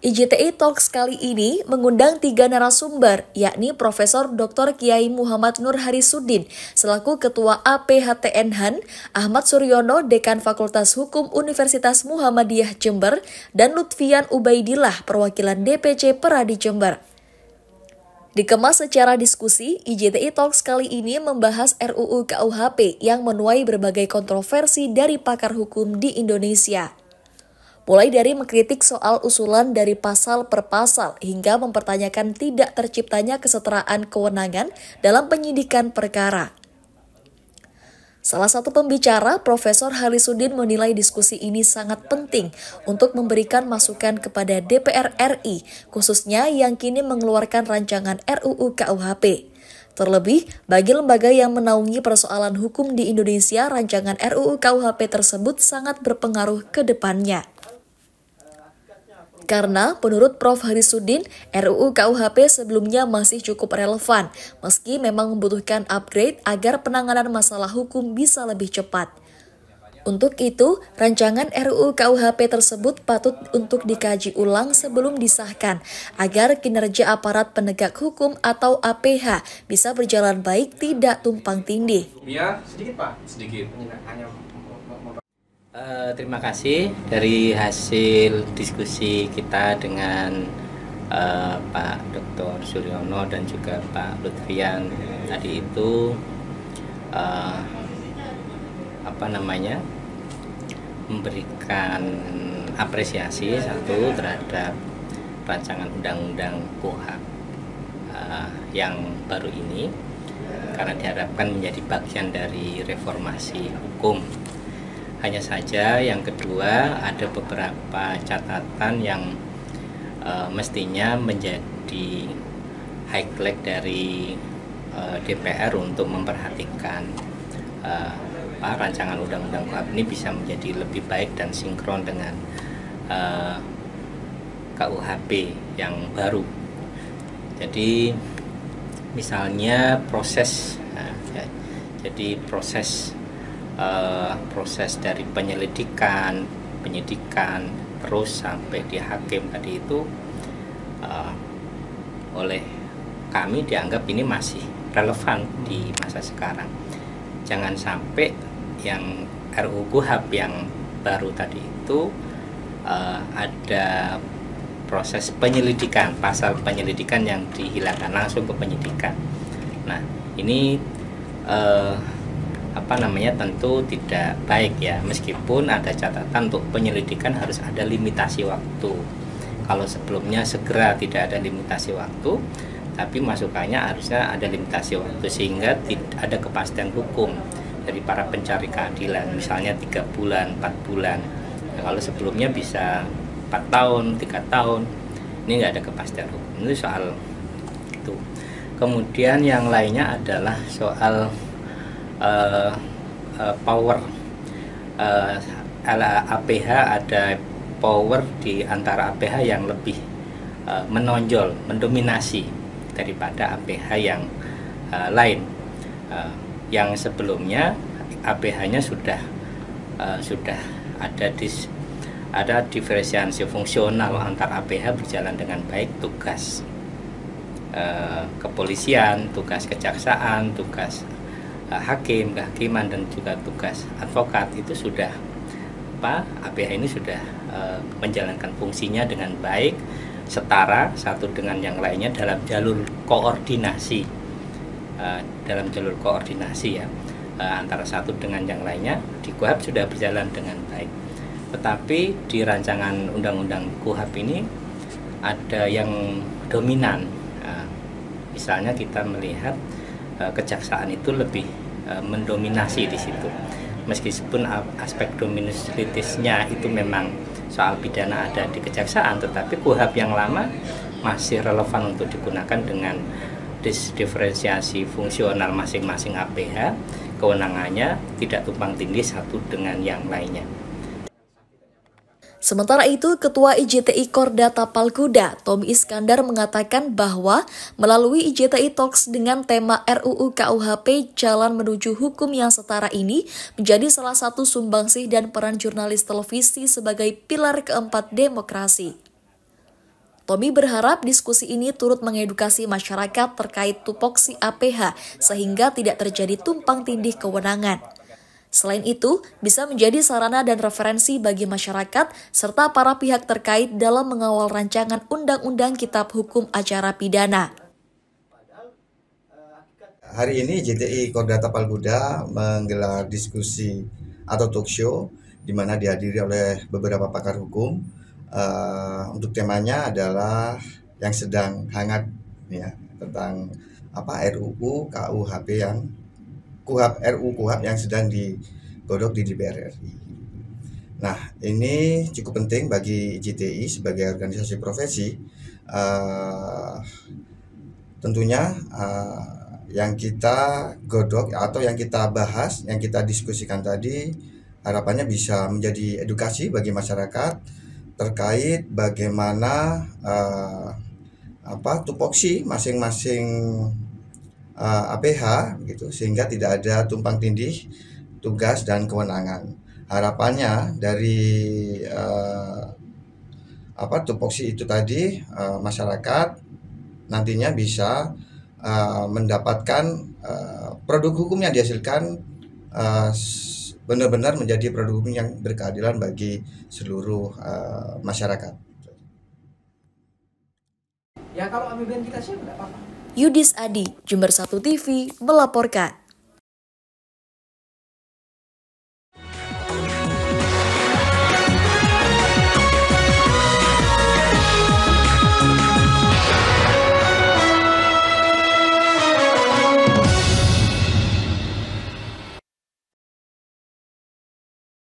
IJTI Talks kali ini mengundang 3 narasumber, yakni Profesor Dr. Kiai Muhammad Nur Harisuddin selaku Ketua APHTN-HAN, Ahmad Suryono, Dekan Fakultas Hukum Universitas Muhammadiyah Jember, dan Lutfian Ubaidillah, perwakilan DPC Peradi Jember. Dikemas secara diskusi, IJTI Talks kali ini membahas RUU KUHP yang menuai berbagai kontroversi dari pakar hukum di Indonesia. Mulai dari mengkritik soal usulan dari pasal per pasal hingga mempertanyakan tidak terciptanya kesetaraan kewenangan dalam penyidikan perkara. Salah satu pembicara, Profesor Harisuddin, menilai diskusi ini sangat penting untuk memberikan masukan kepada DPR RI, khususnya yang kini mengeluarkan rancangan RUU KUHP. Terlebih, bagi lembaga yang menaungi persoalan hukum di Indonesia, rancangan RUU KUHP tersebut sangat berpengaruh ke depannya. Karena menurut Prof. Harisuddin, RUU KUHP sebelumnya masih cukup relevan, meski memang membutuhkan upgrade agar penanganan masalah hukum bisa lebih cepat. Untuk itu, rancangan RUU KUHP tersebut patut untuk dikaji ulang sebelum disahkan, agar kinerja aparat penegak hukum atau APH bisa berjalan baik, tidak tumpang tindih. Ya, sedikit Pak. Sedikit. Terima kasih dari hasil diskusi kita dengan Pak Dr. Suryono dan juga Pak Lutfian tadi itu memberikan apresiasi satu terhadap rancangan undang-undang KUHP yang baru ini, karena diharapkan menjadi bagian dari reformasi hukum. Hanya saja yang kedua ada beberapa catatan yang mestinya menjadi highlight dari DPR untuk memperhatikan rancangan undang-undang KUHP ini bisa menjadi lebih baik dan sinkron dengan KUHP yang baru. Jadi misalnya proses dari penyelidikan, penyidikan, terus sampai di hakim tadi itu oleh kami dianggap ini masih relevan di masa sekarang. Jangan sampai yang RUU KUHP yang baru tadi itu ada proses penyelidikan, pasal penyelidikan yang dihilangkan langsung ke penyidikan. Nah, ini tentu tidak baik ya, meskipun ada catatan untuk penyelidikan harus ada limitasi waktu. Kalau sebelumnya segera tidak ada limitasi waktu, tapi masukannya harusnya ada limitasi waktu sehingga tidak ada kepastian hukum dari para pencari keadilan, misalnya 3 bulan, 4 bulan. Nah, kalau sebelumnya bisa 4 tahun, 3 tahun, ini nggak ada kepastian hukum. Itu soal itu. Kemudian yang lainnya adalah soal power APH, ada power di antara APH yang lebih menonjol, mendominasi daripada APH yang lain. Yang sebelumnya APH-nya sudah ada diferensiasi fungsional antar APH berjalan dengan baik, tugas kepolisian, tugas kejaksaan, tugas hakim, kehakiman, dan juga tugas advokat itu sudah APH ini sudah menjalankan fungsinya dengan baik, setara satu dengan yang lainnya dalam jalur koordinasi, antara satu dengan yang lainnya di KUHP sudah berjalan dengan baik. Tetapi di rancangan undang-undang KUHP ini ada yang dominan. Misalnya kita melihat kejaksaan itu lebih mendominasi di situ. Meskipun aspek dominasitasnya itu memang soal pidana ada di kejaksaan, tetapi KUHP yang lama masih relevan untuk digunakan dengan diferensiasi fungsional masing-masing APH, kewenangannya tidak tumpang tindih satu dengan yang lainnya. Sementara itu, Ketua IJTI Korda Tapal Kuda, Tommy Iskandar, mengatakan bahwa melalui IJTI Talks dengan tema RUU KUHP Jalan Menuju Hukum yang Setara ini menjadi salah satu sumbangsih dan peran jurnalis televisi sebagai pilar keempat demokrasi. Tommy berharap diskusi ini turut mengedukasi masyarakat terkait tupoksi APH sehingga tidak terjadi tumpang tindih kewenangan. Selain itu, bisa menjadi sarana dan referensi bagi masyarakat serta para pihak terkait dalam mengawal rancangan Undang-Undang Kitab Hukum Acara Pidana. Hari ini JTI Korda Tapal Kuda menggelar diskusi atau talk show di mana dihadiri oleh beberapa pakar hukum. Untuk temanya adalah yang sedang hangat ya, tentang RUU KUHP yang KUHP yang sedang digodok di DPR RI. Nah, ini cukup penting bagi JTI sebagai organisasi profesi. Tentunya yang kita godok atau yang kita bahas, yang kita diskusikan tadi, harapannya bisa menjadi edukasi bagi masyarakat terkait bagaimana tupoksi masing-masing APH gitu, sehingga tidak ada tumpang tindih tugas dan kewenangan. Harapannya dari tupoksi itu tadi, masyarakat nantinya bisa mendapatkan produk hukum yang dihasilkan benar-benar menjadi produk hukum yang berkeadilan bagi seluruh masyarakat. Ya kalau APBN kita siap nggak apa-apa. Yudis Adi, Jember 1 TV, melaporkan.